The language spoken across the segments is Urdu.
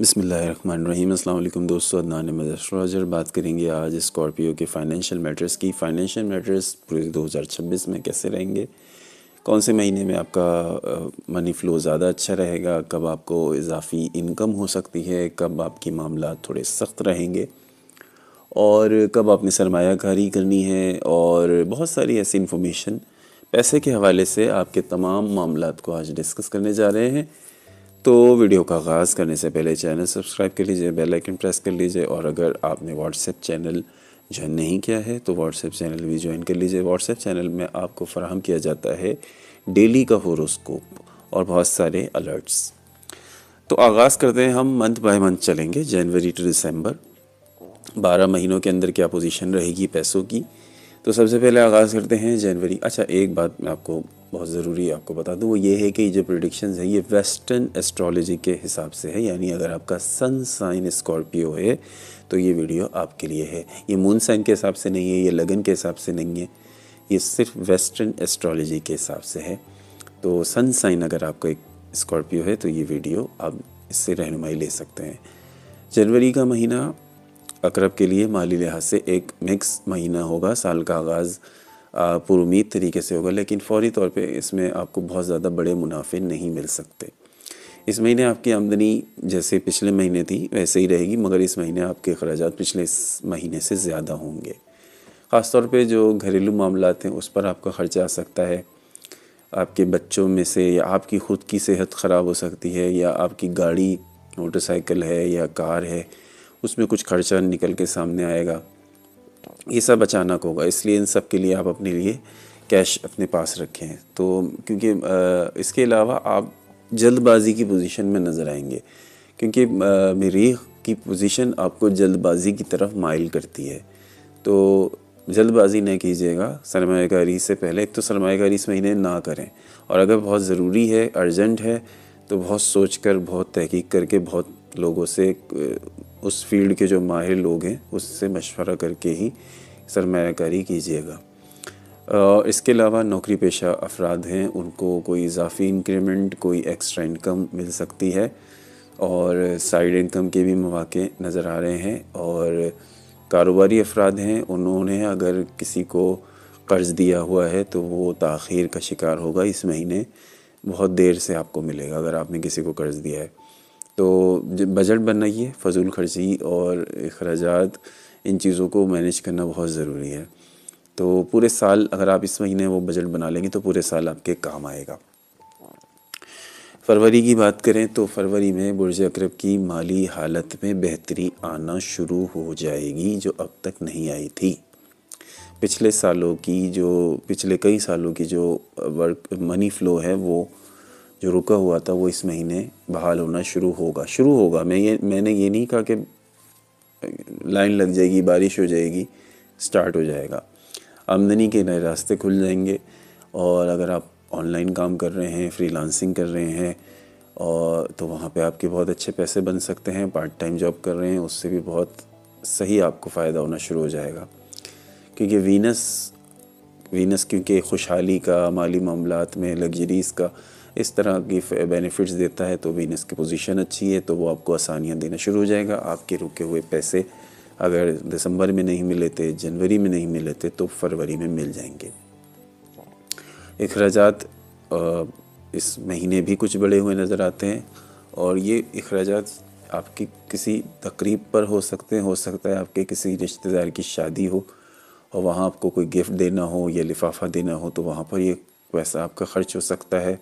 بسم اللہ الرحمن الرحیم۔ السلام علیکم دوستو، عدنان احمد اسٹرالوجر بات کریں گے آج اسکارپیو کے فائنینشیل میٹرز کی۔ فائنینشیل میٹرز پورے 2026 میں کیسے رہیں گے، کون سے مہینے میں آپ کا منی فلو زیادہ اچھا رہے گا، کب آپ کو اضافی انکم ہو سکتی ہے، کب آپ کی معاملات تھوڑے سخت رہیں گے، اور کب آپ نے سرمایہ کاری کرنی ہے، اور بہت ساری ایسی انفارمیشن پیسے کے حوالے سے آپ کے تمام معاملات کو آج ڈسکس کرنے جا رہے ہیں۔ تو ویڈیو کا آغاز کرنے سے پہلے چینل سبسکرائب کر لیجئے، بیل آئیکن پریس کر لیجئے، اور اگر آپ نے واٹس ایپ چینل جوائن نہیں کیا ہے تو واٹس ایپ چینل بھی جوائن کر لیجئے۔ واٹس ایپ چینل میں آپ کو فراہم کیا جاتا ہے ڈیلی کا ہوروسکوپ اور بہت سارے الرٹس۔ تو آغاز کرتے ہیں، ہم منتھ بائی منتھ چلیں گے، جنوری ٹو دسمبر 12 مہینوں کے اندر کیا پوزیشن رہے گی پیسوں کی۔ تو سب سے پہلے آغاز کرتے ہیں جنوری۔ اچھا، ایک بات میں آپ کو بہت ضروری آپ کو بتا دوں، وہ یہ ہے کہ جو پریڈکشنز ہیں یہ ویسٹرن ایسٹرالوجی کے حساب سے ہے، یعنی اگر آپ کا سن سائن اسکارپیو ہے تو یہ ویڈیو آپ کے لیے ہے۔ یہ مون سائن کے حساب سے نہیں ہے، یہ لگن کے حساب سے نہیں ہے، یہ صرف ویسٹرن ایسٹرالوجی کے حساب سے ہے۔ تو سن سائن اگر آپ کا ایک اسکارپیو ہے تو یہ ویڈیو آپ اس سے رہنمائی لے سکتے ہیں۔ جنوری کا مہینہ عقرب کے لیے مالی لحاظ سے ایک مکس مہینہ ہوگا۔ سال کا آغاز پر امید طریقے سے ہوگا، لیکن فوری طور پہ اس میں آپ کو بہت زیادہ بڑے منافع نہیں مل سکتے۔ اس مہینے آپ کی آمدنی جیسے پچھلے مہینے تھی ویسے ہی رہے گی، مگر اس مہینے آپ کے اخراجات پچھلے مہینے سے زیادہ ہوں گے۔ خاص طور پہ جو گھریلو معاملات ہیں اس پر آپ کا خرچہ آ سکتا ہے۔ آپ کے بچوں میں سے یا آپ کی خود کی صحت خراب ہو سکتی ہے، یا آپ کی گاڑی موٹر سائیکل ہے یا کار ہے، اس میں کچھ خرچہ نکل کے سامنے آئے گا۔ یہ سب اچانک ہوگا، اس لیے ان سب کے لیے آپ اپنے لیے کیش اپنے پاس رکھیں۔ تو کیونکہ اس کے علاوہ آپ جلد بازی کی پوزیشن میں نظر آئیں گے، کیونکہ مریخ کی پوزیشن آپ کو جلد بازی کی طرف مائل کرتی ہے۔ تو جلد بازی نہ کیجیے گا سرمایہ کاری سے پہلے۔ ایک تو سرمایہ کاری اس مہینے نہ کریں، اور اگر بہت ضروری ہے، ارجنٹ ہے، تو بہت سوچ کر، بہت تحقیق کر کے، بہت لوگوں سے، اس فیلڈ کے جو ماہر لوگ ہیں اس سے مشورہ کر کے ہی سرمایہ کاری کیجیے گا۔ اس کے علاوہ نوکری پیشہ افراد ہیں، ان کو کوئی اضافی انکریمنٹ، کوئی ایکسٹرا انکم مل سکتی ہے، اور سائیڈ انکم کے بھی مواقع نظر آ رہے ہیں۔ اور کاروباری افراد ہیں، انہوں نے اگر کسی کو قرض دیا ہوا ہے تو وہ تاخیر کا شکار ہوگا۔ اس مہینے بہت دیر سے آپ کو ملے گا اگر آپ نے کسی کو قرض دیا ہے۔ تو بجٹ بنائیے، فضول خرچی اور اخراجات، ان چیزوں کو مینیج کرنا بہت ضروری ہے۔ تو پورے سال اگر آپ اس مہینے وہ بجٹ بنا لیں گے تو پورے سال آپ کے کام آئے گا۔ فروری کی بات کریں تو فروری میں برج عقرب کی مالی حالت میں بہتری آنا شروع ہو جائے گی، جو اب تک نہیں آئی تھی۔ پچھلے کئی سالوں کی جو منی فلو ہے، وہ جو رکا ہوا تھا، وہ اس مہینے بحال ہونا شروع ہوگا۔ میں نے یہ نہیں کہا کہ لائن لگ جائے گی، بارش ہو جائے گی، سٹارٹ ہو جائے گا۔ آمدنی کے نئے راستے کھل جائیں گے، اور اگر آپ آن لائن کام کر رہے ہیں، فری لانسنگ کر رہے ہیں، تو وہاں پہ آپ کے بہت اچھے پیسے بن سکتے ہیں۔ پارٹ ٹائم جاب کر رہے ہیں، اس سے بھی بہت صحیح آپ کو فائدہ ہونا شروع ہو جائے گا، کیونکہ وینس کیونکہ خوشحالی کا، مالی معاملات میں لگژریز کا، اس طرح کی بینیفٹس دیتا ہے۔ تو وینس کی پوزیشن اچھی ہے تو وہ آپ کو آسانیاں دینا شروع ہو جائے گا۔ آپ کے رکے ہوئے پیسے اگر دسمبر میں نہیں ملے تھے، جنوری میں نہیں ملے تھے، تو فروری میں مل جائیں گے۔ اخراجات اس مہینے بھی کچھ بڑے ہوئے نظر آتے ہیں، اور یہ اخراجات آپ کی کسی تقریب پر ہو سکتا ہے آپ کے کسی رشتہ دار کی شادی ہو، اور وہاں آپ کو کوئی گفٹ دینا ہو یا لفافہ دینا ہو، تو وہاں پر یہ پیسہ آپ کا خرچ ہو سکتا ہے۔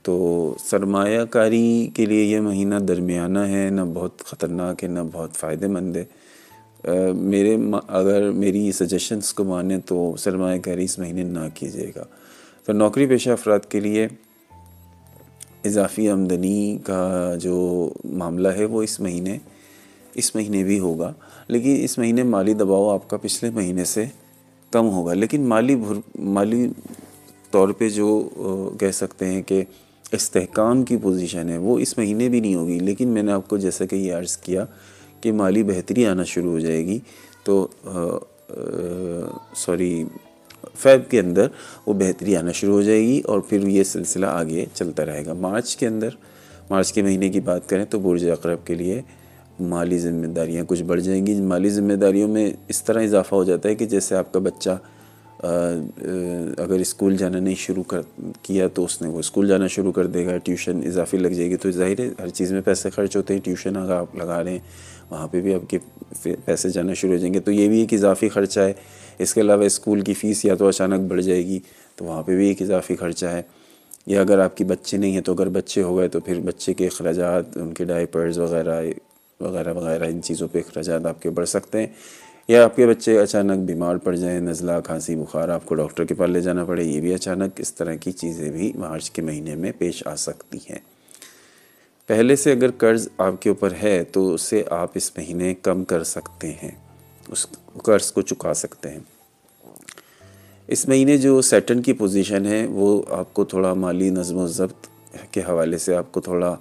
تو سرمایہ کاری کے لیے یہ مہینہ درمیانہ ہے، نہ بہت خطرناک ہے نہ بہت فائدہ مند ہے۔ اگر میری سجیشنز کو مانیں تو سرمایہ کاری اس مہینے نہ کیجیے گا۔ تو نوکری پیشہ افراد کے لیے اضافی آمدنی کا جو معاملہ ہے وہ اس مہینے بھی ہوگا، لیکن اس مہینے مالی دباؤ آپ کا پچھلے مہینے سے کم ہوگا، لیکن مالی طور پہ جو کہہ سکتے ہیں کہ استحکام کی پوزیشن ہے وہ اس مہینے بھی نہیں ہوگی۔ لیکن میں نے آپ کو جیسا کہ یہ عرض کیا کہ مالی بہتری آنا شروع ہو جائے گی، تو فیب کے اندر وہ بہتری آنا شروع ہو جائے گی، اور پھر یہ سلسلہ آگے چلتا رہے گا۔ مارچ کے مہینے کی بات کریں تو برج اقرب کے لیے مالی ذمہ داریاں کچھ بڑھ جائیں گی۔ مالی ذمہ داریوں میں اس طرح اضافہ ہو جاتا ہے کہ جیسے آپ کا بچہ اگر اسکول جانا نہیں شروع کیا تو اس نے وہ اسکول جانا شروع کر دے گا، ٹیوشن اضافی لگ جائے گی، تو ظاہر ہے ہر چیز میں پیسے خرچ ہوتے ہیں۔ ٹیوشن اگر آپ لگا رہے ہیں وہاں پہ بھی آپ کے پیسے جانا شروع ہو جائیں گے، تو یہ بھی ایک اضافی خرچہ ہے۔ اس کے علاوہ اسکول کی فیس یا تو اچانک بڑھ جائے گی تو وہاں پہ بھی ایک اضافی خرچہ ہے، یا اگر آپ کی بچے نہیں ہیں تو اگر بچے ہو گئے تو پھر بچے کے اخراجات، ان کے ڈائپرز وغیرہ وغیرہ وغیرہ، ان چیزوں پہ اخراجات آپ کے بڑھ سکتے ہیں، یا آپ کے بچے اچانک بیمار پڑ جائیں، نزلہ کھانسی بخار، آپ کو ڈاکٹر کے پاس لے جانا پڑے، یہ بھی اچانک اس طرح کی چیزیں بھی مارچ کے مہینے میں پیش آ سکتی ہیں۔ پہلے سے اگر قرض آپ کے اوپر ہے تو اسے آپ اس مہینے کم کر سکتے ہیں، اس قرض کو چکا سکتے ہیں۔ اس مہینے جو سیٹرن کی پوزیشن ہے وہ آپ کو تھوڑا مالی نظم و ضبط کے حوالے سے آپ کو تھوڑا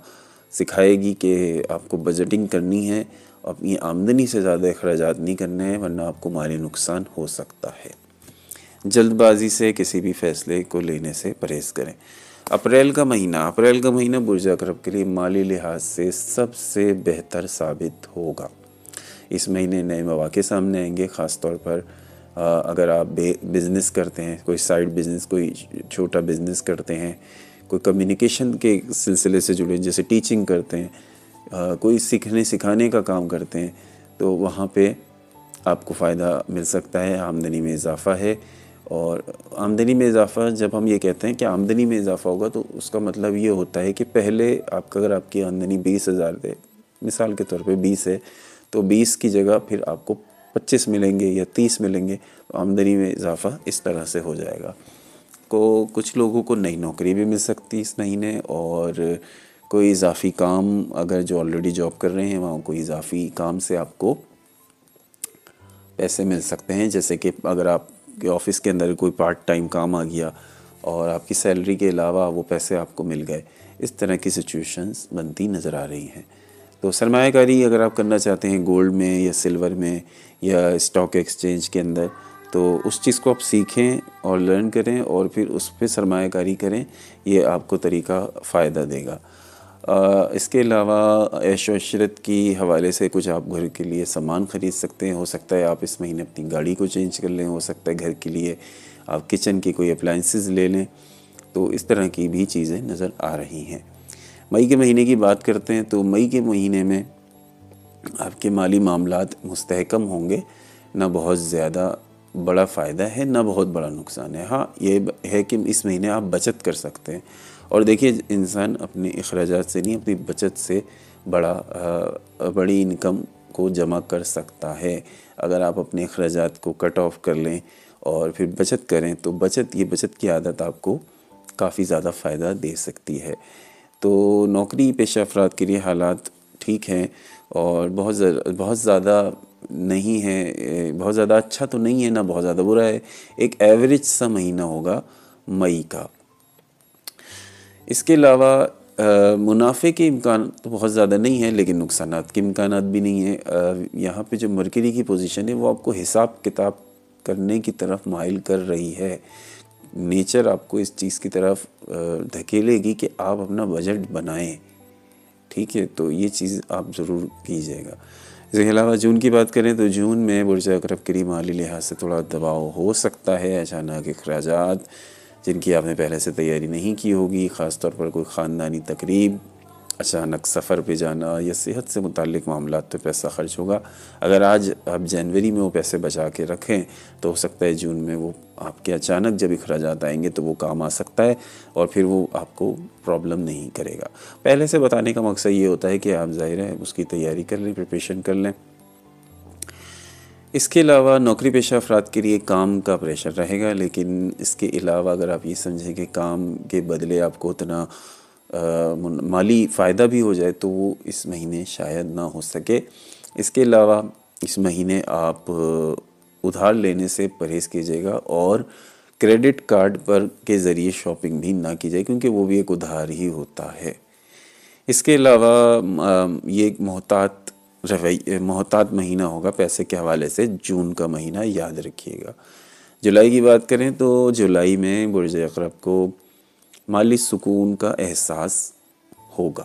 سکھائے گی کہ آپ کو بجٹنگ کرنی ہے، اپنی آمدنی سے زیادہ اخراجات نہیں کرنے ہیں، ورنہ آپ کو مالی نقصان ہو سکتا ہے۔ جلد بازی سے کسی بھی فیصلے کو لینے سے پرہیز کریں۔ اپریل کا مہینہ برج اقرب کے لیے مالی لحاظ سے سب سے بہتر ثابت ہوگا۔ اس مہینے نئے مواقع سامنے آئیں گے، خاص طور پر اگر آپ بزنس کرتے ہیں، کوئی سائیڈ بزنس، کوئی چھوٹا بزنس کرتے ہیں، کوئی کمیونیکیشن کے سلسلے سے جڑے جیسے ٹیچنگ کرتے ہیں، کوئی سکھانے کا کام کرتے ہیں، تو وہاں پہ آپ کو فائدہ مل سکتا ہے، آمدنی میں اضافہ ہے۔ اور آمدنی میں اضافہ، جب ہم یہ کہتے ہیں کہ آمدنی میں اضافہ ہوگا تو اس کا مطلب یہ ہوتا ہے کہ پہلے اگر آپ کی آمدنی 20,000 ہے، مثال کے طور پہ 20 ہے، تو 20 کی جگہ پھر آپ کو 25 ملیں گے یا 30 ملیں گے، تو آمدنی میں اضافہ اس طرح سے ہو جائے گا۔ کچھ لوگوں کو نئی نوکری بھی مل سکتی اس مہینے، اور کوئی اضافی کام، اگر جو آلریڈی جاب کر رہے ہیں وہاں کوئی اضافی کام سے آپ کو پیسے مل سکتے ہیں، جیسے کہ اگر آپ کے آفس کے اندر کوئی پارٹ ٹائم کام آ گیا اور آپ کی سیلری کے علاوہ وہ پیسے آپ کو مل گئے، اس طرح کی سچویشنز بنتی نظر آ رہی ہیں۔ تو سرمایہ کاری اگر آپ کرنا چاہتے ہیں گولڈ میں یا سلور میں یا اسٹاک ایکسچینج کے اندر، تو اس چیز کو آپ سیکھیں اور لرن کریں اور پھر اس پہ سرمایہ کاری کریں، یہ آپ کو طریقہ فائدہ دے گا۔ اس کے علاوہ عیش و عشرت کی حوالے سے کچھ آپ گھر کے لیے سامان خرید سکتے ہیں، ہو سکتا ہے آپ اس مہینے اپنی گاڑی کو چینج کر لیں، ہو سکتا ہے گھر کے لیے آپ کچن کی کوئی اپلائنسز لے لیں، تو اس طرح کی بھی چیزیں نظر آ رہی ہیں۔ مئی کے مہینے کی بات کرتے ہیں تو مئی کے مہینے میں آپ کے مالی معاملات مستحکم ہوں گے، نہ بہت زیادہ بڑا فائدہ ہے نہ بہت بڑا نقصان ہے۔ ہاں یہ ہے کہ اس مہینے آپ بچت کر سکتے ہیں، اور دیکھیے انسان اپنے اخراجات سے نہیں، اپنی بچت سے بڑی انکم کو جمع کر سکتا ہے۔ اگر آپ اپنے اخراجات کو کٹ آف کر لیں اور پھر بچت کریں تو بچت کی عادت آپ کو کافی زیادہ فائدہ دے سکتی ہے۔ تو نوکری پیشہ افراد کے لیے حالات ٹھیک ہیں، اور بہت زیادہ نہیں ہے، بہت زیادہ اچھا تو نہیں ہے نہ بہت زیادہ برا ہے، ایک ایوریج سا مہینہ ہوگا مئی کا۔ اس کے علاوہ منافع کے امکان تو بہت زیادہ نہیں ہے، لیکن نقصانات کے امکانات بھی نہیں ہیں۔ یہاں پہ جو مرکری کی پوزیشن ہے وہ آپ کو حساب کتاب کرنے کی طرف مائل کر رہی ہے، نیچر آپ کو اس چیز کی طرف دھکیلے گی کہ آپ اپنا بجٹ بنائیں، ٹھیک ہے؟ تو یہ چیز آپ ضرور کیجیے گا۔ اس کے علاوہ جون کی بات کریں تو جون میں برج اقرب کے لیے مالی لحاظ سے تھوڑا دباؤ ہو سکتا ہے، اچانک اخراجات جن کی آپ نے پہلے سے تیاری نہیں کی ہوگی، خاص طور پر کوئی خاندانی تقریب، اچانک سفر پہ جانا یا صحت سے متعلق معاملات پہ پیسہ خرچ ہوگا۔ اگر آج آپ جنوری میں وہ پیسے بچا کے رکھیں تو ہو سکتا ہے جون میں وہ آپ کے اچانک جب اخراجات آئیں گے تو وہ کام آ سکتا ہے، اور پھر وہ آپ کو پرابلم نہیں کرے گا۔ پہلے سے بتانے کا مقصد یہ ہوتا ہے کہ آپ ظاہر ہے اس کی تیاری کر لیں، پریپریشن کر لیں۔ اس کے علاوہ نوکری پیشہ افراد کے لیے کام کا پریشر رہے گا، لیکن اس کے علاوہ اگر آپ یہ سمجھیں کہ کام کے بدلے آپ کو اتنا مالی فائدہ بھی ہو جائے تو وہ اس مہینے شاید نہ ہو سکے۔ اس کے علاوہ اس مہینے آپ ادھار لینے سے پرہیز کیجیے گا، اور کریڈٹ کارڈ پر کے ذریعے شاپنگ بھی نہ کی جائے، کیونکہ وہ بھی ایک ادھار ہی ہوتا ہے۔ اس کے علاوہ یہ ایک محتاط مہینہ ہوگا پیسے کے حوالے سے، جون کا مہینہ یاد رکھیے گا۔ جولائی کی بات کریں تو جولائی میں برج اقرب کو مالی سکون کا احساس ہوگا۔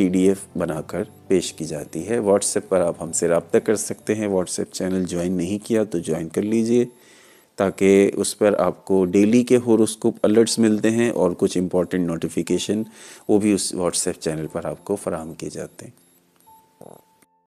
PDF بنا کر پیش کی جاتی ہے۔ واٹس ایپ پر آپ ہم سے رابطہ کر سکتے ہیں۔ واٹس ایپ چینل جوائن نہیں کیا تو جوائن کر لیجئے، تاکہ اس پر آپ کو ڈیلی کے ہوروسکوپ الرٹس ملتے ہیں، اور کچھ امپورٹنٹ نوٹیفیکیشن وہ بھی اس واٹس ایپ چینل پر آپ کو فراہم کیے جاتے ہیں۔